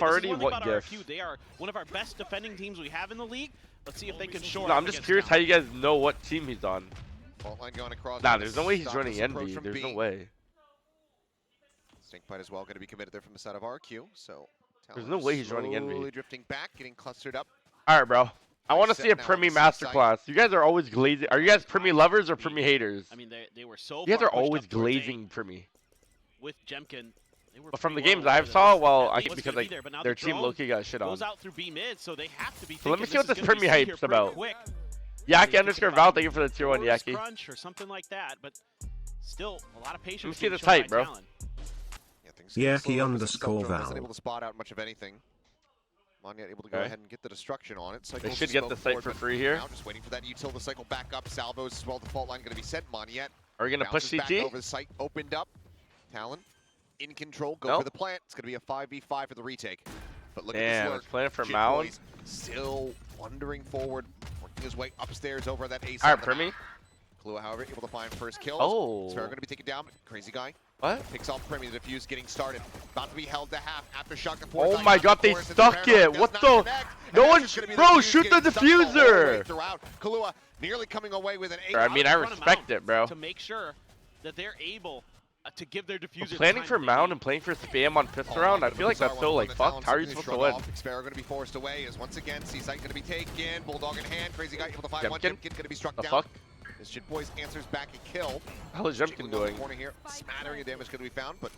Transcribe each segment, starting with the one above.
already. What gift? RRQ. They are one of our best defending teams we have in the league. Let's see if they can shore. No, I'm just curious how you guys know what team he's on. Fault line going across. Nah, there's no way he's running Envy. There's no way. Stinkbite as well going to be committed there from the side of RRQ. So there's no way he's running Envy. Slowly drifting back, getting clustered up. All right, bro. I want to see a Primi masterclass. You guys are always glazing. Are you guys Primi lovers or Primi haters? I mean, they were so. You guys are always glazing Primi. With Jemkin. But from the games I've saw, well, I because like their team low-key got shit on. Goes out through B mid, so they have to be. So let me see what this Primi hype's about. Yaki _ Val, thank you for the tier 1 Yaki. Crunch or something like that, but still a lot of patience. Let me see this hype, bro. Yaki _ Val. Wasn't able to spot out much of anything. Monyet able to go ahead and get the destruction on it. They should get the site for free here. Now just waiting for that util to cycle back up. Salvos as well. The fault line going to be set. Monyet. Are we going to push CT? Over the site opened up. Talon in control. Go for the plant. It's going to be a 5v5 for the retake. But look at this lurk. Playing for Mound. Still wandering forward, working his way upstairs over that ace. All right, Primi. Kahlua, however, able to find first kill. Oh. Sparrow going to be taken down. Crazy guy. What? Picks off Primi. The defuse getting started. About to be held to half. Aftershock. Oh my god, they stuck it. What the? No one. Bro, shoot the diffuser. Kahlua nearly coming away with an 8. I mean, I respect it, bro. To make sure that they're able to give their diffuser. Planning for Mound and playing for spam on pistol round, I feel like that's so like fucked. How are you supposed to win? Sparrow going to be forced away as once again C-Site going to be taken. Bulldog in hand. Crazy guy able to find one. Jemkin going to be struck down. Fuck? This Shit Boys answers back a kill. How is Jemkin doing? Corner here. Smattering of damage going to be found, but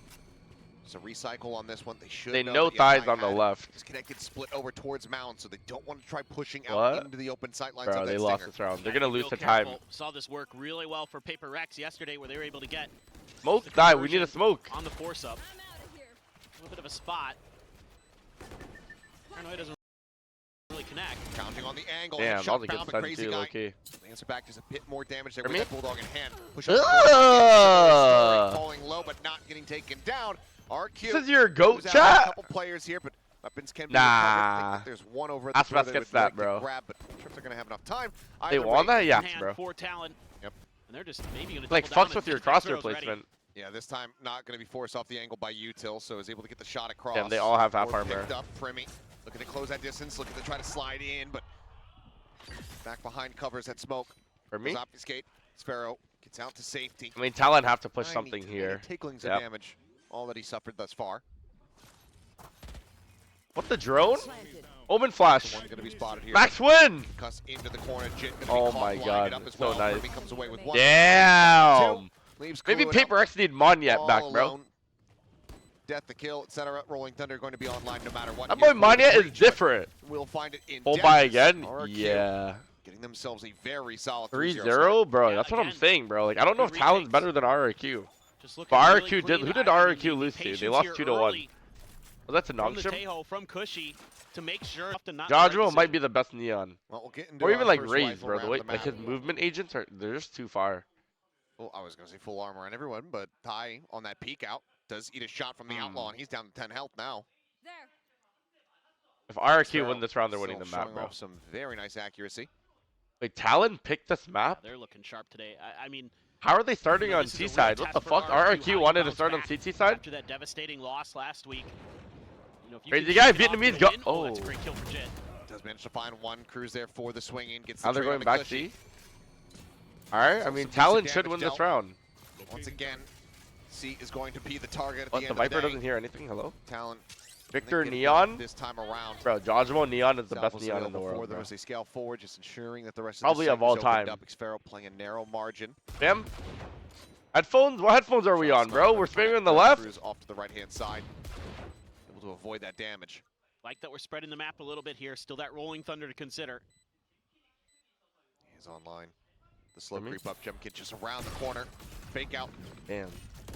it's a recycle on this one. They should. They know thighs on the left. Disconnected, split over towards Mound, so they don't want to try pushing out into the open sight lines. Bro, they lost this round. They're gonna lose the time. Saw this work really well for Paper Rex yesterday, where they were able to get smoke. Die. We need a smoke on the force up. A little bit of a spot. Paranoid doesn't really connect. Counting on the angle. Damn, that was a good found, stun too, low-key. Answer back, just a bit more damage there For with me? that Bulldog in hand. Push up falling low, but not getting taken down. RQ. This is your goat A chat. couple players here, but weapons can be Nah. recovered. I think that there's one over at the Aspas door gets they would that, like bro. to grab, but I'm sure if they're gonna have enough time. They won that, yeah, Hand bro. for Talon. Yep. And they're just maybe gonna Like double down fucks with and your just crosshair Xero's ready. placement. Yeah, this time not going to be forced off the angle by util, so is able to get the shot across. Damn, they all have half Or armor. picked up Primi, looking to close that distance, looking to try to slide in, but back behind covers that smoke. For me? Obfuscate. Sparrow gets out to safety. I mean, Talon have to push Tiny, something tiny here. Ticklings of damage, all that he suffered thus far. What the drone? Omen flash. One going to be spotted here. Max win. Cuss into the corner. Jit gonna be Oh caught my lining god, up as so well. nice. Primi comes away with one. Damn. Leaves Maybe Kahlua Paper out X need Monyet all back, bro. alone. Death, the kill, etc. Rolling Thunder going to be online no matter what. That boy Monyet is different. We'll find it in Hold depth. by again? RRQ Yeah. Getting themselves a very solid 3-0, bro. Yeah, That's what I'm again, saying, bro. Like, I don't know if good Talon's retakes. better than RRQ. Just looking But really RRQ did. clean. Who did I mean, RRQ lose to? patience They lost here 2-1. early Oh, that's a from the non-ship? Tejo, from Cushy to make sure to not Jojo might be the best Neon. Well, we'll get into Or even our like first Raze, rifle bro. The round way, of the like map. his movement agents are, they're just too far. Well, I was going to say full armor on everyone, but Ty on that peek out does eat a shot from the outlaw, and he's down to 10 health now. If RRQ Sparrow win this round, they're winning still the map, showing bro. off some very nice accuracy. Like, Talon picked this Yeah, map? they're looking sharp today. I mean, How are they starting you know, on this is a real C-side? What test the for fuck? RRQ, how RRQ you wanted to bounce start on back CT side? after that devastating loss last week. You know, if you Crazy can guy, kick it off Vietnamese with a go- win, oh. that's a great kill for Jit. Does manage to find one cruise there for the swing in. Gets the Now they're trade going on the back Cushy. C. Alright, I So mean, some decent Talon should damage win this dealt. round. Once again, C is going to be the target at What, the the end Viper of the doesn't day. hear anything? Hello? Talon. Victor Thinking Neon? this time around. Bro, Jojo Neon is the best Salvos Neon in the available world, for them bro. as they scale forward, just ensuring that the rest Probably of of the all site is opened time. up. Xfero playing a narrow margin. Spam? Headphones? What headphones are we on, bro? We're spamming on the left? Cruise off to the right-hand side. Able to avoid that damage. Like that we're spreading the map a little bit here. Still that rolling thunder to consider. He's online. The slow For me? creep up. Jump kid just around the corner. Fake out. Damn.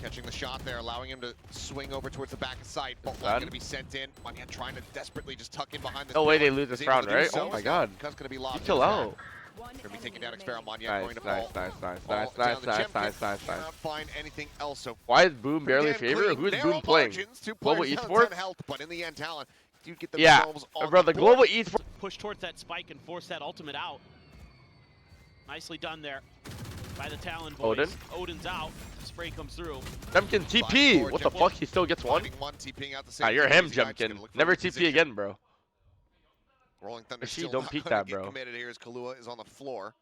Catching the shot there, allowing him to swing over towards the back of sight. Bolt Done. going to be sent in. Monyet trying to desperately just tuck in behind this. No way they pillar. lose this Is able round, to do right? so. Oh my god. Cuz going to be locked. You chill out. Going to be taking down Xfero. Monyet Nice, going to nice, fall. nice, nice, Ball nice, down nice, to nice, Jemkin. nice, nice, nice. Cannot find anything else. So Why is Boom barely again, favorite? clean, Who's narrow Boom playing? margins, two Global players down Esports? 10 health, but in the end, Talon do get Yeah, themselves on bro, the board. Global Esports. Push towards that spike and force that ultimate out. Nicely done there. by the Talon boys. Odin? Odin's out. Spray comes through. Jemkin TP. What the fuck? He still gets one? Ah, you're him, Jemkin. Never TP again, bro. Rolling Thunder She still don't not peek gonna that, get bro. committed here as Kahlua is on the floor.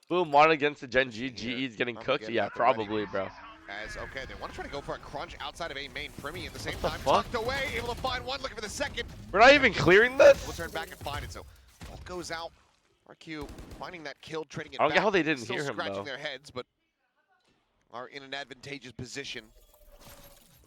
Boom, one against the Gen G. Here, GE's getting I'm cooked? getting Yeah, up already. probably, bro. As, okay, they want to try to go for a crunch outside of A main. Primi at the same What the time, fuck? tucked away, able to find one, looking for the second. We're not even clearing We'll this? turn back and find it, so both goes out. RRQ finding that kill, trading it I don't back. get how they didn't Still hear him, scratching though. their heads, but are in an advantageous position.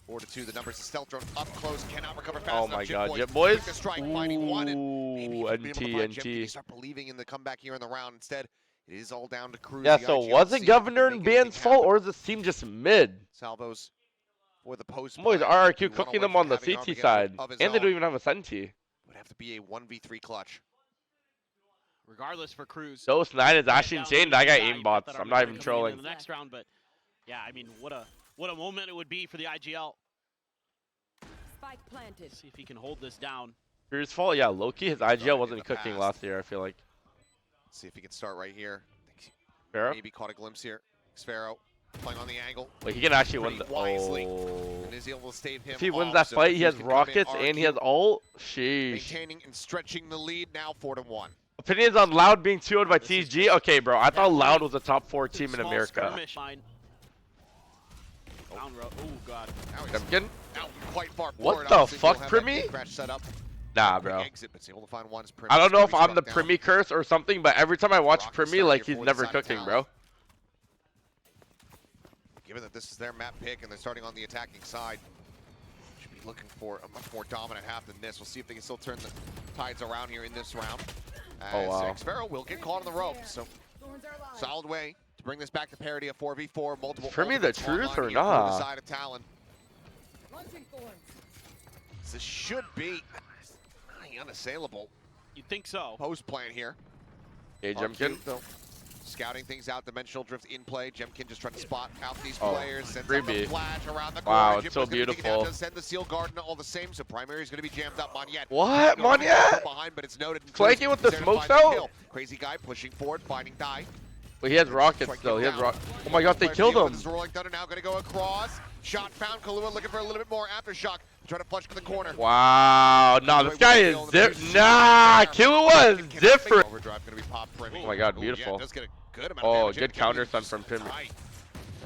4-2, the numbers. The stealth drone up close, cannot recover fast Oh enough. my god, Boys Jip boys. took the strike, finding one, and maybe Ooh, if you've been able to NT, find Jim, can you NT. start believing in the comeback here in the round. Instead, it is all down to Cruz. Yeah, the so IGL, was see it if Governor he and can make Ban's anything fault, happen. or is this team just mid? Salvos for the post. Boys, play. RRQ He won cooking away them on from the having an arm CT to get side. of his And they own. don't even have a Senti. Would have to be a 1v3 clutch. Regardless for Cruz. Dose 9 is actually Down insane. the That guy side, aimbots. that I'm armor not coming even in trolling. the next round, but yeah, I mean, what a moment it would be for the IGL. Spike planted. See if he can hold this down. Cruz's fault? Yeah, Loki, his IGL Started wasn't in the cooking past. last year, I feel like. See if he can start right here. Pharaoh? Maybe caught a glimpse here. Sphero playing on the angle. Wait, he can actually win Pretty the. wisely. Oh. And is able to stave him If he wins off, that so fight, he Cruz has can come in. rockets and he has RRQ ult. Sheesh. maintaining and stretching the lead now 4-1. Opinions on Loud being 2-0 by This is TG? just- Okay, bro. I thought Loud was a top 4 team in Small America. skirmish line. Down row. Oh god. Now he's Jemkin? out quite far What forward. the Obviously, fuck, he'll have that Primi? crash set up. Nah, Quick bro. Exit, but he's able to find one. I don't know if I'm the Primi Primi curse or something, but every time I watch Rock is Primi, starting like, here he's for the never side of cooking, Talon. bro. Given that this is their map pick and they're starting on the attacking side, should be looking for a much more dominant half than this. We'll see if they can still turn the tides around here in this round. Oh, wow. Sphero will get caught on the ropes, so solid way to bring this back to parity of 4v4. Multiple Primi the ultimates truth online or here for not? the side of Talon. This should be unassailable You'd think so. post plan here. Okay, RRQ, Jemkin. though, scouting things out, dimensional drift in play. Jemkin just trying to spot out these Oh, players. Sends up the freebie. flash around the Wow, corner. it's so Jimbo's gonna dig it down, beautiful. does send the seal garden all the same, so primary is going to be jammed up. Monyet. What? No, Monyet's Monyet? still behind, but it's noted. Flanking with the There to smokes find the out? kill. Crazy guy pushing forward, finding die. But he has rockets still. He has rock. Oh my god, they killed him. This Rolling Thunder now going to go across. Shot found. Kahlua looking for a little bit more aftershock. Trying to flush to the corner. Wow. Nah, this guy is different. Nah, Killua is different. Overdrive going to be popped. Primi. Oh my god, Ooh, beautiful. Yeah, does get a good amount of Oh, damage. good Jimkin counter just stun from Primi. tight.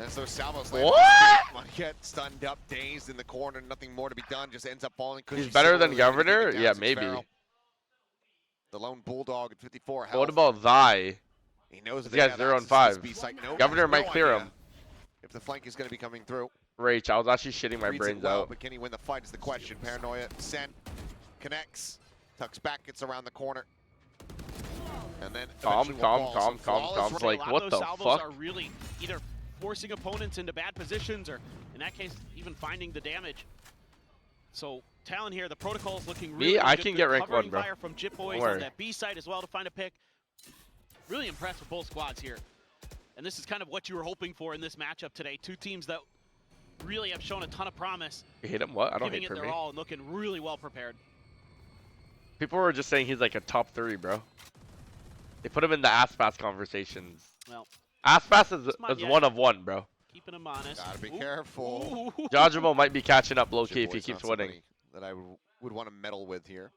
And so Salvos What? Monyet stunned up, dazed in the corner. Nothing more to be done. Just ends up falling. He's better than Governor? Yeah, maybe. The lone bulldog at 54 health. But what about Thy? He knows that This guy's 0 and 5. Governor might clear him. If the flank is going to be coming through. Rach, I was actually shitting my Reads it brains well, out. But can he win the fight is the question. Paranoia sent, connects, tucks back, gets around the corner. And then Calm, eventually calm, will fall. calm, So calm, flawless calm. run. Like, A lot what of the those salvos fuck? are really either forcing opponents into bad positions or, in that case, even finding the damage. So Talon here, the protocol is looking really I good. can They're get rank covering 1, bro. fire from Jip Boys Don't on worry. that B side as well to find a pick. Really impressed with both squads here. And this is kind of what you were hoping for in this matchup today. Two teams that really have shown a ton of promise. You hate him? What? I don't giving hate it for their me. all and looking really well prepared. People were just saying he's like a top 30, bro. They put him in the ass-pass conversations. Well, Ass-pass is Monyet. 1 of 1, bro. keeping him honest. Gotta be Ooh. careful. Ooh. Jajamo might be catching up Jip low-key if he Boy's keeps not winning. somebody that I would want to meddle with here.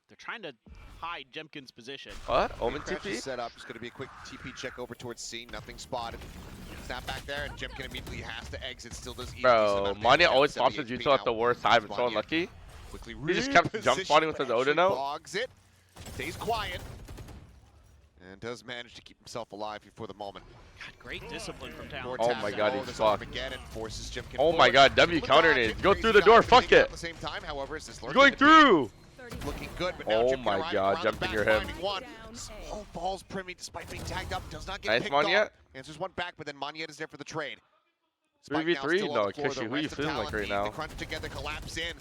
They're trying to hide Jemkin's position. What? Omen Crash is TP? set up. Just going to be a quick TP check over towards C. Nothing spotted. Snap back there, and Jemkin immediately has to exit. Still does easy. Bro, Manya always spawns with Jutsu at the worst time. It's so unlucky. Quickly He just kept jump repositioned, spawning with but his Odin actually out. bogs it. Stays quiet. And does manage to keep himself alive for the moment. God, great discipline from Talon. More Oh taps my and god, all he's this fucked. Armageddon forces Jemkin Oh my forward. god, W Look counter back, nades. Go Crazy through the guy door, taking fuck out it. At the same time, however, is this He's lurking going to be through. looking good, but now Oh Jemkin my arriving god, around the Jemkin, back, you're him. finding one. Oh, falls Primi despite being tagged up. Does not get Nice, picked Monyet. off. Answers one back, but then Monyet is there for the trade. Spike 3v3? now still on No, the floor. Kishi, The who you rest of feeling like Talon right need now? The crunch together, collapse in.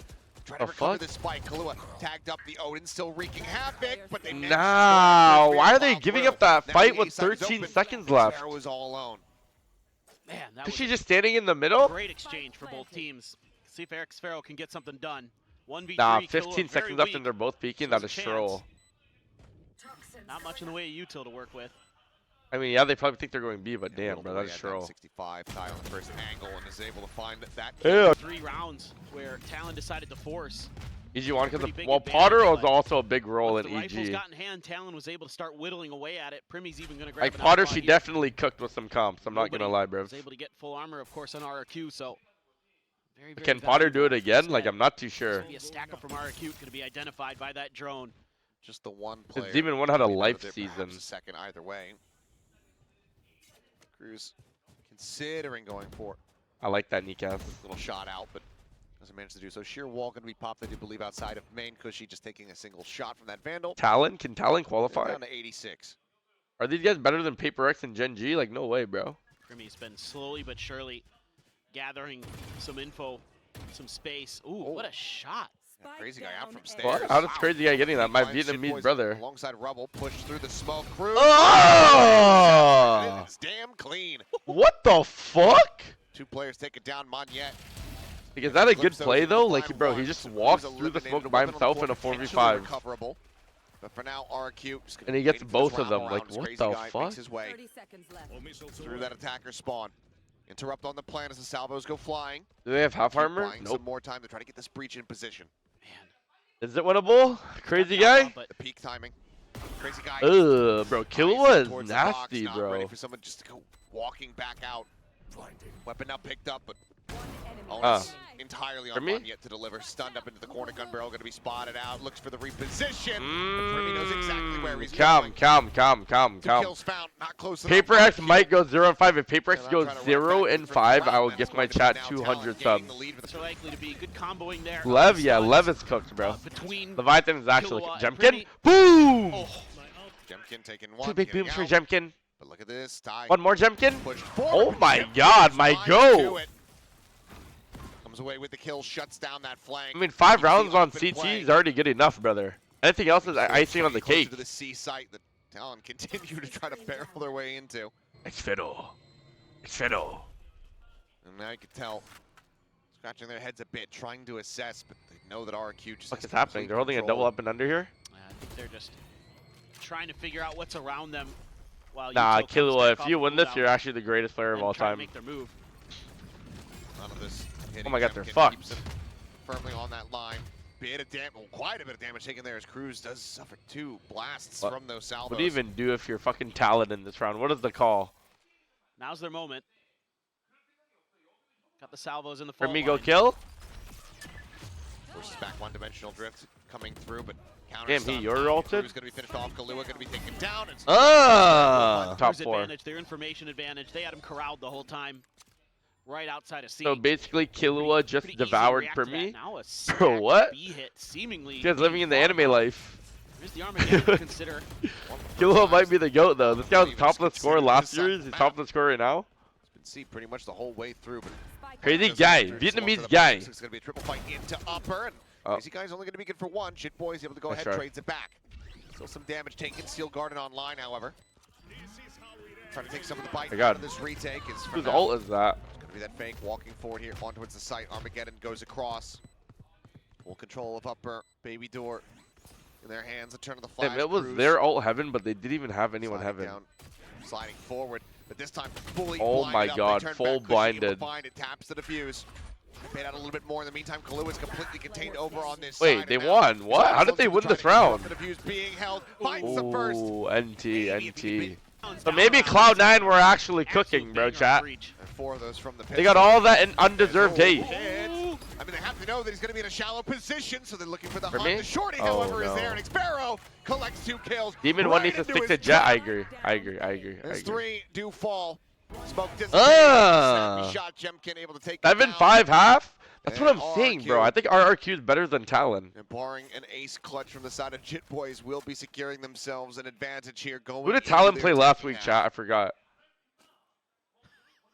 Trying to The recover fuck? the spike. Kahlua tagged up the Odin, still wreaking havoc, but they managed to Nah, score. why are they Bomb giving through. up that Now fight the with A side is 13 open. seconds left? Sparrow is all alone. Man, that Is was she a just standing in the middle? great exchange for both teams. See if Eric Sphero can get something done. 1v3. Nah, Kahlua 15 very seconds left weak. and they're both peeking. So That it's is a chance. troll. Not much in the way of util to work with. I mean, yeah, they probably think they're going B, but Yeah, damn, whittled bro, away that's at down troll. 65, Ty on the first angle, and is able to find that. Yeah. 3 rounds where Talon decided to force. EG1 Pretty because big well, advantage, Potter was but also a big role Once in the rifles EG. got in hand, Talon was able to start whittling away at it. Primmy's even going to grab Like an Potter, outlaw she here. definitely cooked with some comps. I'm not gonna lie, bro. Was able to get full armor, of course, on RRQ. So very, very Can Potter do it valuable again? Like, instead. I'm not too This sure. will be a stack up from RRQ, going to be identified by that drone. Just the one player. Demon 1 had a Maybe life another, season. perhaps a second either way. Cruz considering going for I like that Nikas. a little shot out, but doesn't manage to do so. Sheer wall going to be popped, I do believe, outside of main. Cushy just taking a single shot from that Vandal. Talon? Can Talon They're qualify? down to 86. Are these guys better than Paper X and Gen G? Like, no way, bro. Primmy's been slowly but surely gathering some info, some space. Ooh, Oh. what a shot. That crazy guy out from stairs. What? How does crazy guy getting that? My Finds Shit Vietnamese Boys brother. Alongside Rubble, pushed through the smoke. Cruz. Oh! It's damn clean. What the fuck? 2 players take it down. Monette. Like, is that a good Flips those play into though? the Like, final bro, one. he just So walks Cruz through the eliminated, smoke by weapon on himself in a potentially 4v5. recoverable. But for now, RRQ just And he gets waiting for both this of them. wrap Like, around as what Crazy the Guy fuck? Makes his way 30 seconds left. through that attacker spawn. Interrupt on the plan as the salvos go flying. Do they have half Keep armor? buying Nope. some more time to try to get this breach in position. Man, Is it winnable? Crazy got the outlaw, guy? but The peak timing. Crazy Guy. Ugh, bro. Killua is towards the box, nasty, not ready bro. for someone just to go walking back out. Weapon now picked up, but One enemy onus entirely on Primmie? Monette to deliver. Stunned up into the corner. Gun barrel going to be spotted out. Looks for the reposition. But Primmie knows exactly where he's going. Calm. 2 kills found. Not close enough. Paper X might go 0 and 5. If Paper X And I'm goes trying to 0 wrap and back for 5, the I will round. gift That's my going to be chat now 200 Talon gaining subs. the lead for the so likely to be good comboing there. Lev, yeah, Stuns, Lev is cooked, bro. Between Leviathan is actually Killua Jemkin. and Primmie. Boom! Oh, Jemkin taking one. 2 big getting booms for out. Jemkin. But look at this. Ty 1 more Jemkin. pushed Oh forward. my Jemkin god, is my flying go! to it. Comes away with the kill. Shuts down that flank. I mean, 5 Keeps the rounds on open CT play. is already good enough, brother. Anything else is icing on the Closer cake. to the C site that Talon continue to try to barrel their way into. It's fiddle. It's fiddle. And now you can tell, scratching their heads a bit, trying to assess, but they know that RRQ just What has is happening? complete They're holding a control. double up and under here? I think they're just trying to figure out what's around them. While Nah, Util comes Killua, back if off you the win this, cooldown you're actually the greatest player of and all try to time. make their move. None of this hitting Oh my god, they're Jemkin, fucked. keeps them firmly on that line. Quite a bit of damage taken there as Cruz does suffer 2 blasts What? from those salvos. What do you even do if you're fucking Talon in this round? What is the call? Now's their moment. Got the salvos in the For fault me, go line. kill? Versus back one-dimensional drift coming through, but counter Damn, he stun. your ulted? Cruz going to be finished off. Killua going to be taken down. It's Ah! Top Crew's 4. advantage, their information advantage. They had him corralled the whole time, right outside of C. So basically, Killua just Pretty easy to devoured react for to that. me. Now a Bro, stacked what? B hit, seemingly. You guys living in the being anime fought. life. Here's the Armageddon to consider. Killua might be the GOAT, though. This guy was Even topless scorer considered last this on year. the He's map. topless scorer right now. It's been C pretty much the whole way through, but Crazy doesn't guy. matter. Just Vietnamese one to the guy. box. It's going to be a triple fight into upper, and Oh. Crazy Guy's only going to be good for 1. Shit Boy's able to go Nice ahead, try. trades it back. Still some damage taken. Steel Garden online, however. Trying to take some of the bite My God. out of this retake. Is for Whose now. ult is that? It's going to be that fake walking forward here on towards the site. Armageddon goes across. Full control of upper. Baby door in their hands. A turn of the flash. Damn, it was Cruz their ult heaven, but they didn't even have anyone sliding heaven. down, sliding forward, but this time fully Oh blinded my up. They God, turn full back. Cushy able to blinded. find it, taps the defuse. Paid out a little bit more. In the meantime, Killua is completely contained over on this Wait, side. they and now won? What? How did they win this round? The defuse being held, finds the first. Ooh, NT, Maybe if he NT. could So maybe Cloud9 were actually cooking, bro, chat. And 4 of those from the They got all that in undeserved Oh, hate. shit. I mean, they have to know that he's going to be in a shallow position, so they're looking for the For hunt. me? The shorty, Oh, however, is no. there, and Xpero collects 2 kills. Demon right 1 needs to into stick to his Jet. I trap. agree. I agree. There's 3 do fall. Smoke disappears. Ah. Snappy shot. Jemkin able to take 7-5 half? That's what And I'm saying, bro. RRQ. I think RRQ is better than Talon. And barring an ace clutch from the side of Jit Boys, will be securing themselves an advantage here going. Who did into Talon their play last attacking week, half. chat? I forgot.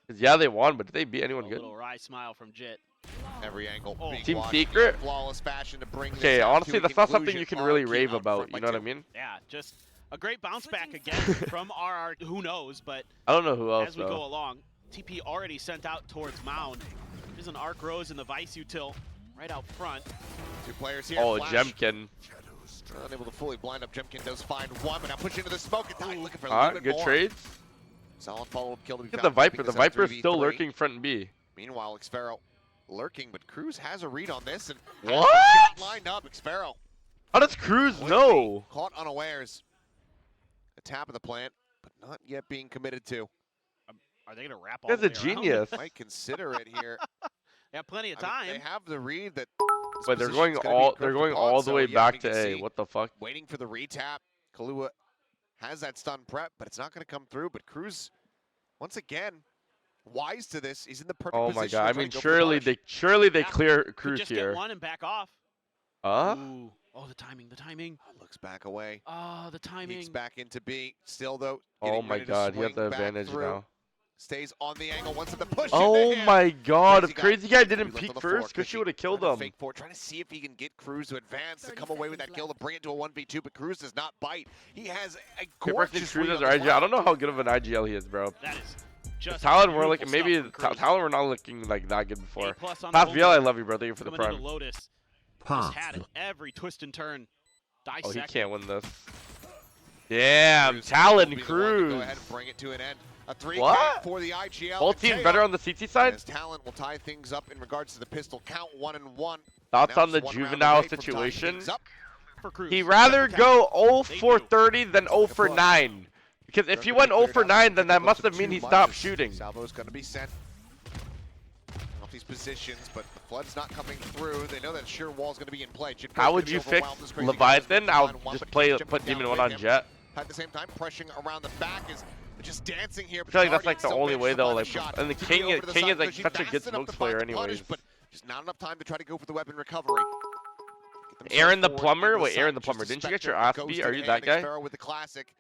'Cause yeah, they won, but did they beat A anyone good? little wry smile from Jit. Every angle. Oh. being Team watched in Secret? a flawless fashion to bring this Okay, out honestly, to a that's not something conclusion. you can really RRQ rave out about. front by You know what I 2. mean? Yeah, just a great bounce back again from RR. Who knows, but I don't know who else, as we go though. along, TP already sent out towards Mound. There's an Arc Rose in the Vice util right out front. 2 players here. Oh, Flash Jemkin. Unable to fully blind up. Jemkin does find one, but now push into the smoke. And Tide looking for a little bit Good more. trades. Solid follow-up kill to be Look at found. the Viper. keeping The this at a Viper's still 3v3. lurking front B. Meanwhile, Xfero lurking, but Cruz has a read on this. And What? has the shot lined up. Xfero How does Cruz know? caught unawares. A tap of the plant, but not yet being committed to. Are they gonna wrap all That's the a way around? genius. Might consider it here. They have plenty of I mean, time. they have the read that. this But they're position's going gonna be all encroached upon, all the so, way yeah, back you to can A. see What the fuck? waiting for the retap. Kahlua has that stun prep, but it's not going to come through. But Cruz, once again, wise to this. He's in the perfect Oh position. my to god! I try mean, to go for the surely they Yeah. clear Could Cruz just here. get one and back off. Ooh. Oh, the timing. The timing. punish. Looks back away. Oh, the timing. Peeks back into B. Still though. Oh getting my ready to god! He has swing the back advantage through. now. Stays on the angle. Once at the push. Oh into him. my god! If Crazy Crazy Guy Guy didn't left peek on the floor. first, Cushy Cushy would have killed trying to him. fake for it, trying to see if he can get Cruz to advance to 30 come away with that seconds kill to bring it to a 1v2. But Cruz does not bite. He has a People gorgeous think Cruz read as on our this IGL. I round. don't know how good of an IGL he is, bro. That is just Talon, we're like beautiful maybe stuff from Cruz. Talon, we're not looking like that good before. A+ on the Past VL, I home love you, bro. Thank you for the coming into prime. Lotus. Path. Just had it every twist and turn. Oh, he Dissect. can't win this. Damn, Cruz will Talon be the one to Cruz. Go ahead and bring it to an end. A 3K What? for the IGL. Whole and team KO, better on the CT side. as Talon will tie things up in regards to the pistol count 1-1. Thoughts Now on the just one round juvenile away from tying situation? things up. For Cruz. He'd rather go 0 They for do. 30 than 0 for 9. Because if he went 0 for 9, then that must have mean he stopped shooting. Salvo's going to be sent off these positions, but the flood's not coming through. They know that sheer wall's going to be in play. Jitco's How gonna would be you fix overwhelmed. This Crazy Guy Leviathan? does I'll find one, just but play keeps put jumping Demon down 1 with on him. Jet. At the same time, pressing around the back is just dancing here. I feel like that's Guardian like the still only way manages to though. find Like, the shot. and the TP King, over to the King side, is like Cushy such a fast good enough smoke to find player, the punish, anyways. but just not enough time to try to go for the weapon recovery. Get Aaron the themselves forward plumber? into the Wait, Aaron side, the just plumber. a Didn't you get Spectre, your a ass beat? ghosted Are you hand, that guy? Xfero with the classic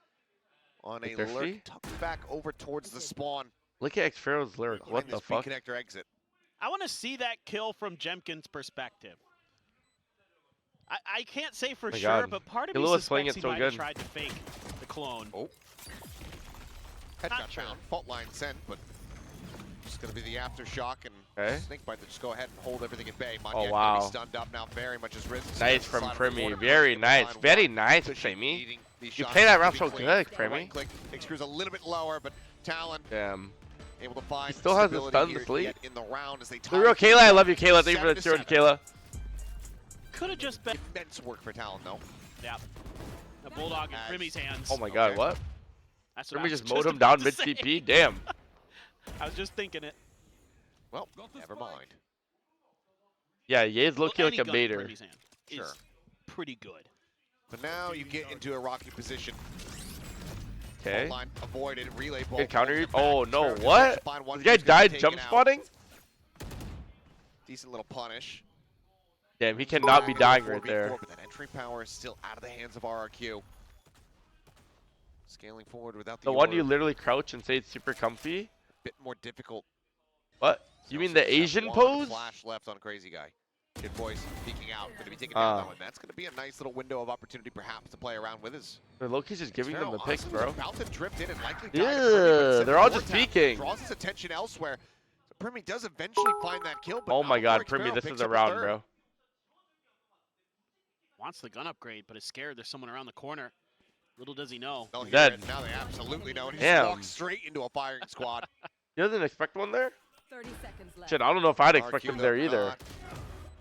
on a thirsty? lurk, tucked back over towards the spawn. Look at Xfero's lyric. Behind What the this fuck? P-connector exit. I want to see that kill from Jemkin's perspective. I can't say for My sure, God. but part of Kilo me was playing suspects it he so might have good. tried to fake the clone. Oh. Headshot Not sure. found. Fault line sent, but just going to be the aftershock and Okay. Snakebite to just go ahead and hold everything at bay. Oh, Monyak wow. gonna be stunned up now. Very much his wrist. Nice from Primy. Very nice. Very nice, Primy. You play that round so good, Primy. Right click. Extrudes a little bit lower, but Talon Damn. able to find He still has the stability stuns here asleep. yet in the round as they The real tie Kayla, I love you, Kayla. Thank you for the 200, 7-7. Kayla. Could have just been. Immense work for Talon though. Yeah. The Bulldog in As- Primmy's hands. Oh my god, Okay. what? That's what I Primy was just mowed him about down to mid say. CP? Damn. I was just thinking it. Well, never mind. Yeah, Ye's Well, looking like any a gun in baiter. Primmy's hand is Sure. pretty good. But now you get into a rocky position. Okay. Line avoided, relay ball. Good counter. falls it Oh back. no, Xfero what? to find one This guy who's gonna be died taken jump out. spotting? Decent little punish. Damn, he cannot be dying right 4v4, there. But that entry power is still out of the hands of RRQ. Scaling forward without The the one you orb, literally crouch and say it's super comfy? bit more difficult. What? You mean the Asian pose? Flash left on Crazy Guy. Good boys peeking out. Going to be taking down that one. That's going to be a nice little window of opportunity, perhaps, to play around with his. Loki's just giving them the Xfero picks, honestly bro. was about to drift in and likely Yeah, die to Primy, but they're all Send just the tap peeking. Draws his attention elsewhere. So Primy does eventually find that kill. But Oh my not god, before Primy, Xfero this picks is a up round, third. bro. Wants the gun upgrade, but is scared there's someone around the corner. Little does he know. They'll hear Dead. it. Now they absolutely know. And he Damn. just walks straight into a firing squad. He doesn't expect one there? 30 seconds left. Shit, I don't know if I'd expect RRQ him there though either. not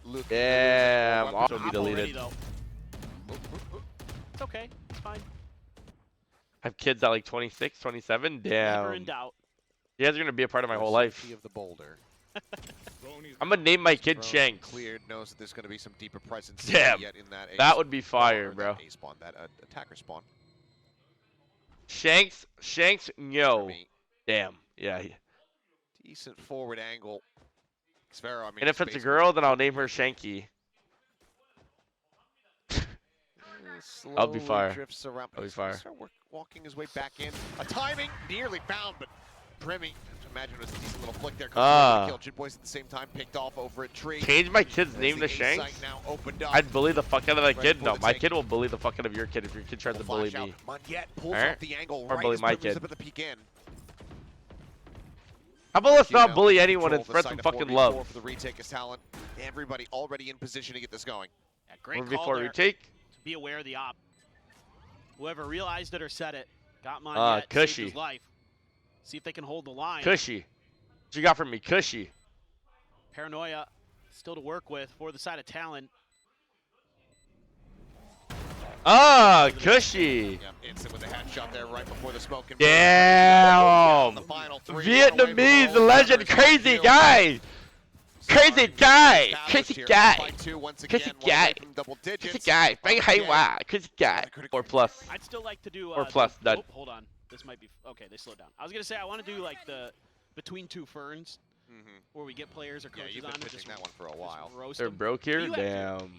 looking to lose Damn, the also weapon. be Top already, deleted. though. Oop, oop, oop. It's okay. It's fine. I have kids at like 26, 27. Never in Damn. doubt. You guys are gonna be a part of my whole Safety life. of the boulder. I'm gonna name my kid Drone Shanks. Cleared, knows that there's going to be some deeper presence Damn. yet in that ace. That would be fire, or bro. That A spawn, that attacker spawn. Shanks, For no. me, Damn. Yeah. decent forward angle. Xfero, I mean, And if it's a basement, girl, then I'll name her Shanky. I'll be slowly fire. Drifts around. I'll be He's fire. gonna start walking his way back in. A timing nearly found, but Primy. Imagine it was a decent little flick there. Kill. Jit Boys at the same time picked off over a tree. Change my kid's As name the to A Shanks? site now opened up. I'd bully the fuck out of that Ready kid. for No, the my take. kid will bully the fuck out of your kid if your kid tries to bully Flash me. out. Monyak pulls Alright. off the angle Or right bully as my Primy's kid. up at the peek in. How about let's not Now bully anyone control and of the spread site, some a fucking 4v4 love? For the retake is Talon. Everybody already in position to get this going. Yeah, great Or call before there retake? to be aware of the op. Whoever realized it or said it, got mine yet, saved Cushy. his life. See if they can hold the line. Cushy. What you got from me? Cushy. Paranoia still to work with for the side of Talon. Cushy. Yep, instant with a headshot there right before the smoke. Damn. The final three. Vietnamese legend, crazy guy. Crazy guy. Crazy guy. Crazy guy. Crazy guy. Bang high wow. Crazy guy. 4+. I'd still like to do. Or plus, done. Oh, hold on. This might be. Okay, they slowed down. I was gonna say I want to do like the between two ferns, where we get players or Yeah, coaches you've on been and pitching that one for a while. roast They're them. broke here? You have to. Damn.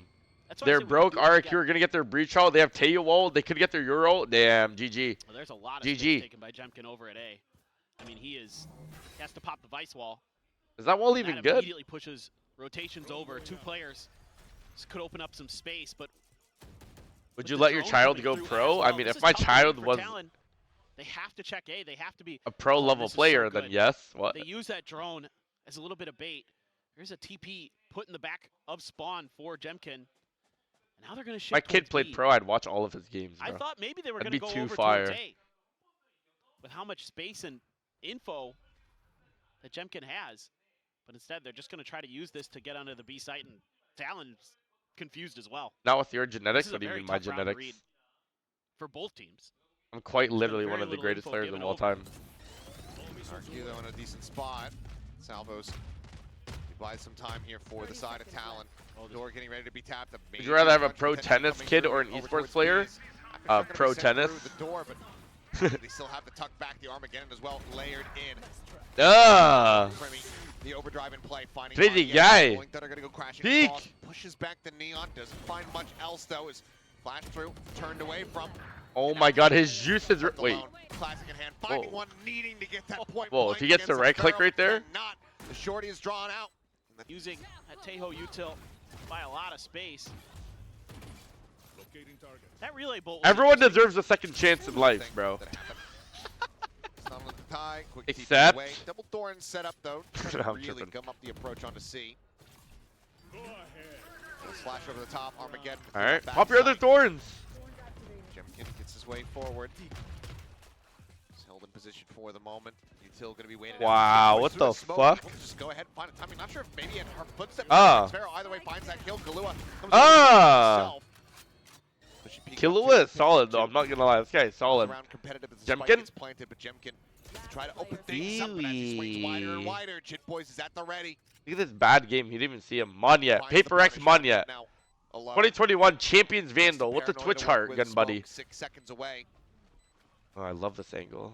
That's why I They're say we broke. do it RRQ together. are going to get their breach ult. They have Tayo ult. They could get their Euro ult. Damn. GG. Well, there's a lot of GG. space taken by Jemkin over at A. I mean, he has to pop the vice wall. Is that wall That even good? immediately pushes rotations over. 2 players. This could open up some space, but Would with you the let your drone child coming go through as pro? I well, mean, this if is my tough child for was Talon. They have to check A. They have to be a pro Oh, level this is so player, then good. yes. What? They use that drone as a little bit of bait. There's a TP put in the back of spawn for Jemkin. And now they're going to shift My kid towards played B. pro. I'd watch all of his games, I bro. thought maybe they were going That'd to be go too over fire. towards A. With how much space and info that Jemkin has. But instead, they're just going to try to use this to get onto the B site, and Talon's confused as well. Not with your This genetics. is a What do you very mean my tough round to read genetics? for both teams. I'm quite literally very one of the little greatest info players given of all over. time. RRQ though in a decent spot. Salvos. He buys some time here for the side of Talon. Door getting ready to be tapped. Would you rather have a pro Potentially tennis coming kid through or an over esports towards player? B's. After they're Pro gonna be sent tennis. through the door, but they still have to tuck back the Armageddon as well, layered in. Premi, the overdrive in play, finding Crazy Marquez. guy. Going that are gonna go crashing Peek. across, pushes back the Neon, doesn't find much else though. Is flashed through, turned away from. Oh my god, his juice is... Left Wait. alone. Classic in hand, finding Whoa. one, needing to get that point. Whoa, if he gets the right click right there? Not. The shorty is drawn out. Using that Tahoe util by a lot of space. That relay bolt. was Everyone interesting. deserves a second chance in life, bro. It's not on the tie. Quick TP Except- away. Double Thorn set up though. I'm Trying to really tripping. gum up the approach onto C. Slash over the top. Armageddon. Alright, Back pop your other side. thorns. Jemkin gets his way forward. He's held in position for the moment. Util gonna be waiting. Wow, what the fuck? Just go ahead and find it. I mean, not sure if maybe in her footsteps. Ah. Sparrow either way finds that kill. Galua comes Ah. himself. But she peeked Killua up to is solid though, I'm not gonna lie. This guy is solid. around competitive as the spike Jemkin? gets planted, but Jemkin to try to open things up, but as he swings wider and Eewee. wider, Jit Boys is at the ready. Look at this bad game. He didn't even see him. Monyet. Finds the Paper X punish Monyet. now alone. 2021 Champions Vandal. What's the Paranoid Twitch to work heart with, gun, smoke buddy? 6 seconds away. Oh, I love this angle.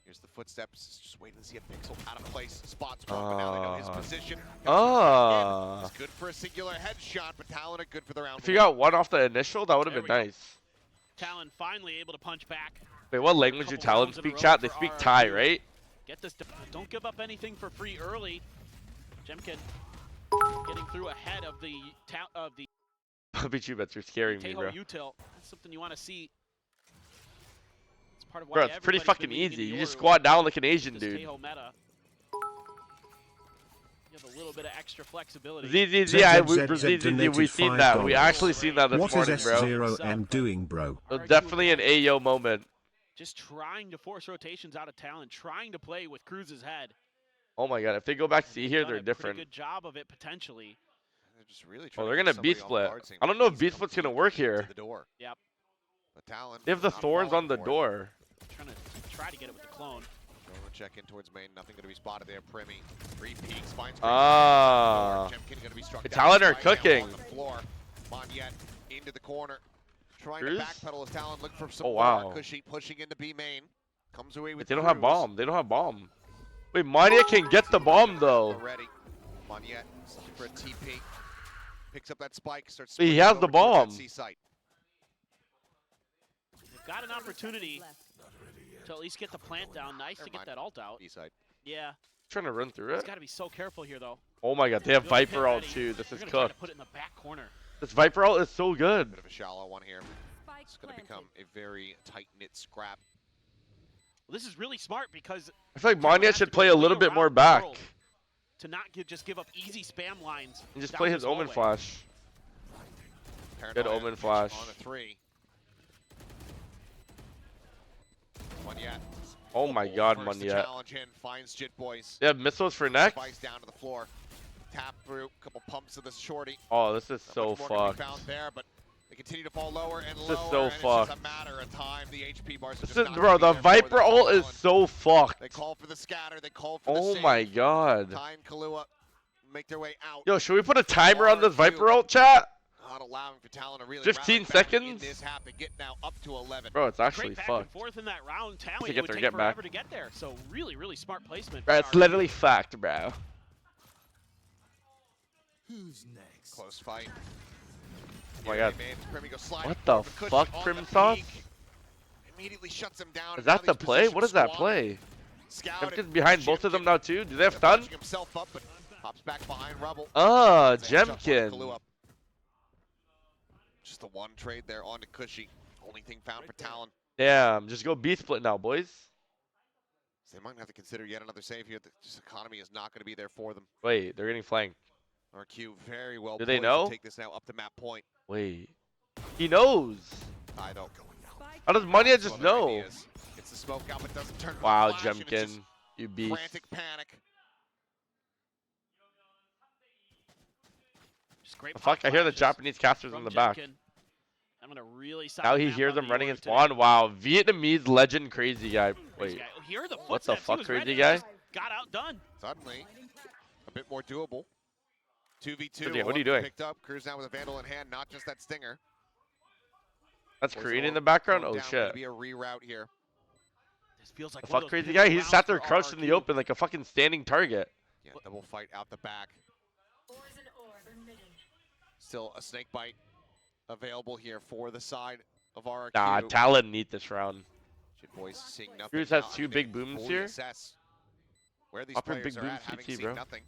Here's the footsteps. Just waiting to see a pixel out of place. Spots wrong, but now they know his position. Ah. It's good for a singular headshot, but Talon are good for the round. If you got one off the initial, that would have There been we go. nice. Talon finally able to punch back. Wait, what language do Couple Talon rounds in a speak, row chat? They for speak RRQ. Thai, right? Get this. Don't give up anything for free early. Jemkin getting through ahead of the Bichubets, you're scaring me, Tahoe bro. util. That's something you want to see. It's part of why Bro, it's pretty everybody's fucking been leaning easy. into You just Yoru squat down like an with Asian this dude. Tahoe meta. You have a little bit of extra flexibility. ZZZ, ZZZ we seen that. We donated actually seen that this What is morning, bro. S0M doing, bro? So definitely an AO moment. Just trying to force rotations out of Talon, trying to play with Cruz's head. Oh my god, if they go back And C they've here, done they're a pretty different. good job of it potentially. They're just really Oh, trying they're to gonna get B somebody on split. guard, saying, I don't know if "Please B come split's gonna deep work into here. the door." Yep. But Talon They have the not thorns falling on the for it. door. Trying to try to get it with the clone. Going to check in towards main. Nothing going to be spotted there. Premi. 3 peeks. Finds Ah. Jemkin going to be struck The down. Talon are Right now cooking. on the floor. Monyet into the corner. Trying Cruz? to backpedal as Talon. Look for some Oh, more. wow. Cushy pushing into B main. Comes away with But they don't have Cruz. bomb. They don't have bomb. Wait, Mania can get the bomb though. Already. Monyet looking for a TP. Picks up that spike. Starts. He sprinting has over the towards that bomb. C site. They've got an opportunity to at least get the plant down. Nice to get that ult out. B site. Yeah, Trying to run through he's it. got to be so careful here though. Oh my god, they have Good Viper hit ult ready. too. This They're is gonna try to cooked. put it in the back corner. This Viper ult is so good. Bit of a shallow one here. It's going to become a very tight-knit scrap. Well, this is really smart because I feel like Talon Manya has should to be play a looking little bit around more the back world to not just give up easy spam lines and just down play this his Omen hallway. Flash. Good omen flash. On the 3. One yet. Oh my god, First the Munya. challenge in, finds Jit Boys. They have missiles for next? Spikes down to the floor. Tap through, couple pumps of the shorty. Oh, this is Not so much more can be fucked. found there, but they continue to fall lower and lower. This is so and fucked. It's just a matter of time. The HP bars are This just is, not bro, gonna the be there for Viper them. ult is so fucked. They call for the scatter. They call for the Oh save. my god. Ty and Kahlua make their way out. Yo, should we put a timer on this RRQ. Viper ult, chat? Not allowing for Talon to really 15 rally back in seconds? this half. They get now up to 11. Bro, it's actually Great back and fucked. forth in that round. Talon, To it get would their take get back. forever to get there. So really, really smart placement. Bro, by it's RRQ. literally fucked, bro. Who's next? Close fight. Oh my god. What What the fuck, Prim Sauce? Immediately shuts him down. Is that the play? What is that play? Jemkin's behind both of them now too. Do they have stun? Himself up, but hops back behind Rebel. Oh, Jumps on Jemkin. Kahlua. Just the one trade there on to Cushy. Only thing found for Talon. Damn, just go B split now, boys. So they might have to consider yet another save here. This economy is not going to be there for them. Wait, they're getting flanked. RQ very well Do they poised know? to take this now up to map point. Wait. He knows. I don't. How does Munya That's just what their know? idea is. It's the smoke out, but doesn't turn. Wow, flash, and it's Jemkin. just You beast. frantic panic. Just great Fuck, I hear the flashes Japanese casters in from the back. Jemkin. I'm gonna really Now he hears them running his spawn. Wow, Vietnamese legend crazy guy. Wait, Here are the what the footsteps. He fuck, was crazy ready, guy? just got outdone. Suddenly, a bit more doable. 2v2. Crazy, what are you doing? Picked up. Cruz now with a Vandal in hand, not just that stinger. That's Boys Korean are in the background? going Oh down. Gonna shit. be a reroute here. This feels like The one of fuck, those crazy pivotal guy? He just sat there rounds for crouched in the RRQ. open like a fucking standing target. Yeah, double fight out the back. Still a snake bite available here for the side of RRQ. Nah, Talon need this round. Jit Boys seeing nothing. Cruz has now. I two mean, big they booms fully here. assess where these Upper players big are boom at, having CT, seen bro. nothing.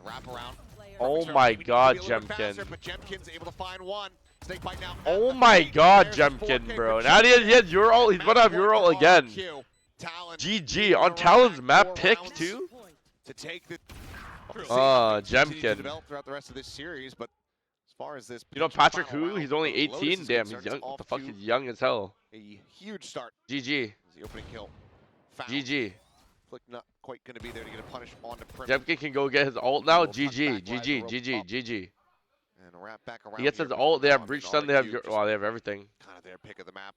Wrap around. Oh Return, my maybe need to god, be a little bit faster, Jemkin. but Jemkin's able to find one. Snake bite now. Oh my god, Jemkin, bro. Now he has your ult. He's gonna have your ult again. GG on Talon's map pick too. To take the Oh, continue to Jemkin. develop throughout the rest of this series, but as far as this, You know potential Patrick final who? round He's only of Lotus 18. is Damn, concerned, he's young. it's What off the fuck? to He's young as hell. a huge start. GG. As the opening kill. Found. GG. Flick not quite going to be there to get a punish on the Prim. Jemkin can go get his ult now. We'll touch GG. back, ride GG. the GG. rope up. GG. And wrap back around He gets here, his but ult. They have I mean, breach stun. They have RRQ your. just Wow, they have everything. kind of their pick of the map.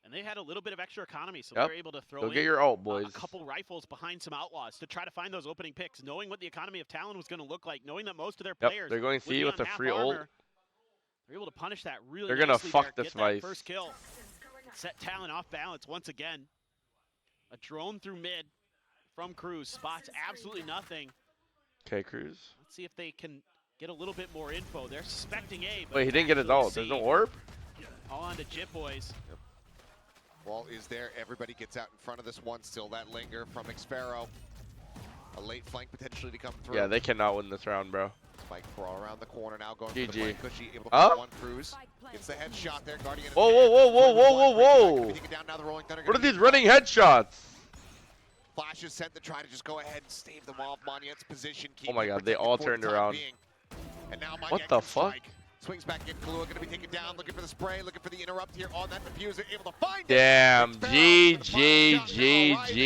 And they had a little bit of extra economy, so Yep. they were able to throw Go in get your ult, a boys. couple rifles behind some outlaws to try to find those opening picks, knowing what the economy of Talon was going to look like, knowing that most of their Yep, players they're going would C be with on the half free ult. armor. They're able to punish that really They're gonna nicely fuck there, this get that Vice. first kill. Set Talon off balance once again. A drone through mid from Cruz. Spots absolutely nothing. Okay, Cruz. Let's see if they can get a little bit more info. They're suspecting A, but Wait, he didn't get his actually ult. There's C. no orb? All on to Jit Boys. Wall is there. Everybody gets out in front of this one. Still that linger from Xfero. A late flank potentially to come through. Yeah, they cannot win this round, bro. Spike crawl around the corner now going GG. for the flank. Cushy able to Huh? find one. Cruz gets the headshot there. Guardian. Whoa, whoa, whoa, whoa, whoa, whoa, whoa. Down now, the Rolling Thunder What are gonna these be- running headshots? Flashes sent to try to just go ahead and stave them off. Monyet's position. Oh my keep god, they protected all for turned the time around. being. And now What Monyet the can fuck? strike. Swings back in. Kahlua going to be taken down. Looking for the spray. Looking for the interrupt here on that diffuser. Able to find it. Damn, Xfero with the final shot now GG. arriving.